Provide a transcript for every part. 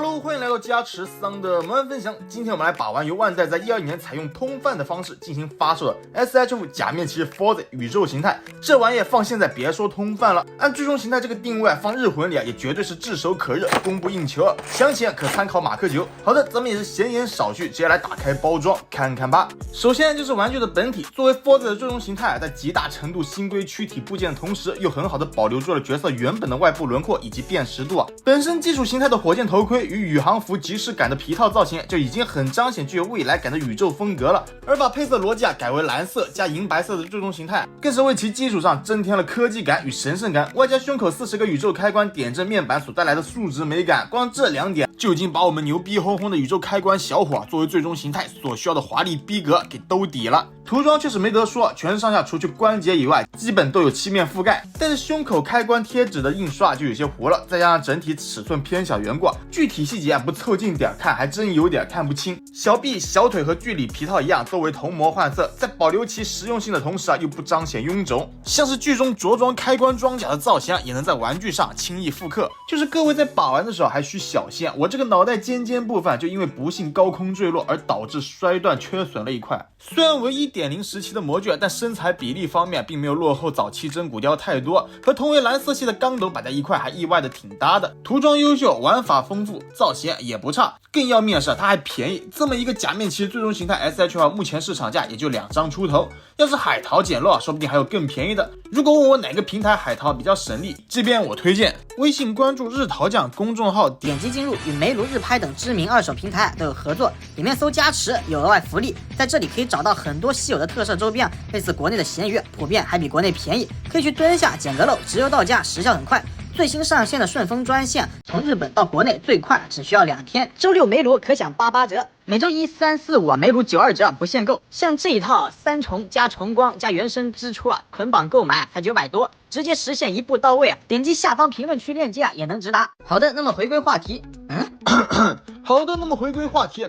Hello， 欢迎来到加持桑的魔幻分享。今天我们来把玩由万代在2012年采用通贩的方式进行发售的 SHF 假面骑士 Forza 宇宙形态。这玩意放现在别说通贩了，按最终形态这个定位放日魂里也绝对是炙手可热，供不应求啊！详情可参考马克9。好的，咱们也是闲言少叙，直接来打开包装看看吧。首先就是玩具的本体，作为 Forza 的最终形态，在极大程度新规躯体部件的同时，又很好的保留住了角色原本的外部轮廓以及辨识度啊。本身基础形态的火箭头盔与宇航服即视感的皮套造型就已经很彰显具有未来感的宇宙风格了，而把配色逻辑改为蓝色加银白色的最终形态，更是为其基础上增添了科技感与神圣感，外加胸口40个宇宙开关点阵面板所带来的数值美感，光这2点就已经把我们牛逼哄哄的宇宙开关小伙作为最终形态所需要的华丽逼格给兜底了。涂装确实没得说，全身上下除去关节以外基本都有漆面覆盖，但是胸口开关贴纸的印刷就有些糊了，再加上整体尺寸偏小缘故，具体细节不凑近点看还真有点看不清。小臂、小腿和剧里皮套一样都为铜模换色，在保留其实用性的同时又不彰显臃肿，像是剧中着装开关装甲的造型也能在玩具上轻易复刻。就是各位在把玩的时候还需小心，我这个脑袋尖部分就因为不幸高空坠落而导致摔断缺损了一块。虽然为1.0时期的模具，但身材比例方面并没有落后早期真骨雕太多，和同为蓝色系的钢斗摆在一块还意外的挺搭的。涂装优秀，玩法丰富，造型也不差，更要命的是它还便宜。这么一个假面骑士最终形态 SHF 目前市场价也就2张出头，要是海淘捡漏说不定还有更便宜的。如果问我哪个平台海淘比较省力，这边我推荐微信关注日淘酱公众号，点击进入与梅卢、日拍等知名二手平台都有合作，里面搜加持有额外福利，在这里可以找到很多稀有的特色周边，类似国内的闲鱼，普遍还比国内便宜，可以去蹲下捡个漏，直邮到家，时效很快。最新上线的顺丰专线，从日本到国内最快只需要2天。周6梅卢可享88折，每周1、3、4、5梅卢92折不限购。像这一套3重加重光加原生支出捆绑购买才900多，直接实现一步到位点击下方评论区链接也能直达。好的，那么回归话题。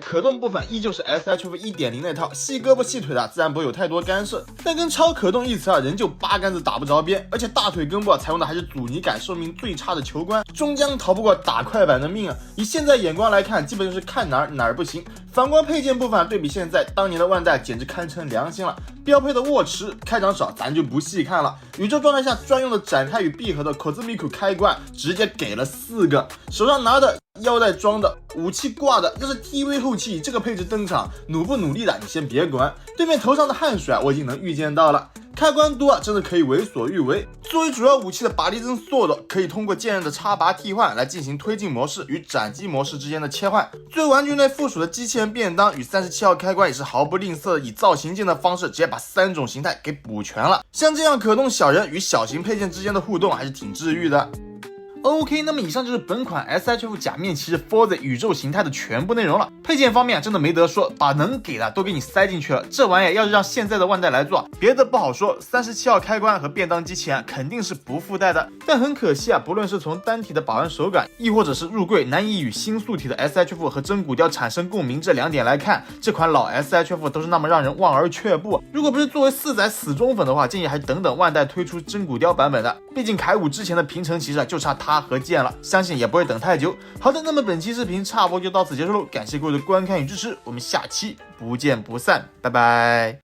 可动部分依旧是 SHF 1.0 那套，细胳膊细腿的自然不会有太多干涉，但跟超可动一词仍旧8竿子打不着边，而且大腿根部采用的还是阻尼感寿命最差的球关，终将逃不过打快板的命啊！以现在眼光来看，基本就是看哪儿不行。反观配件部分，对比现在，当年的万代简直堪称良心了。标配的握持、开掌手咱就不细看了，宇宙状态下专用的展开与闭合的 Cosmic 开关直接给了4个，手上拿的、腰带装的、武器挂的，要是 TV 后期以这个配置登场，努不努力的你先别管，对面头上的汗水我已经能预见到了。开关多真的可以为所欲为。作为主要武器的巴利珍 Sword 可以通过剑刃的插拔替换来进行推进模式与斩击模式之间的切换。作为玩具内附属的机器人便当与37号开关也是毫不吝啬，以造型键的方式直接把3种形态给补全了。像这样可动小人与小型配件之间的互动还是挺治愈的。OK， 那么以上就是本款 SHF 假面骑士 Forza 宇宙形态的全部内容了。配件方面真的没得说，把能给的都给你塞进去了。这玩意要是让现在的万代来做，别的不好说，37号开关和便当机器人肯定是不附带的。但很可惜不论是从单体的把玩手感，亦或者是入柜难以与新素体的 SHF 和真骨雕产生共鸣这2点来看，这款老 SHF 都是那么让人望而却步。如果不是作为4载死忠粉的话，建议还等等万代推出真骨雕版本的。毕竟凯5之前的平成骑士就差它和剑了，相信也不会等太久。好的，那么本期视频差不多就到此结束喽，感谢各位的观看与支持，我们下期不见不散，拜拜。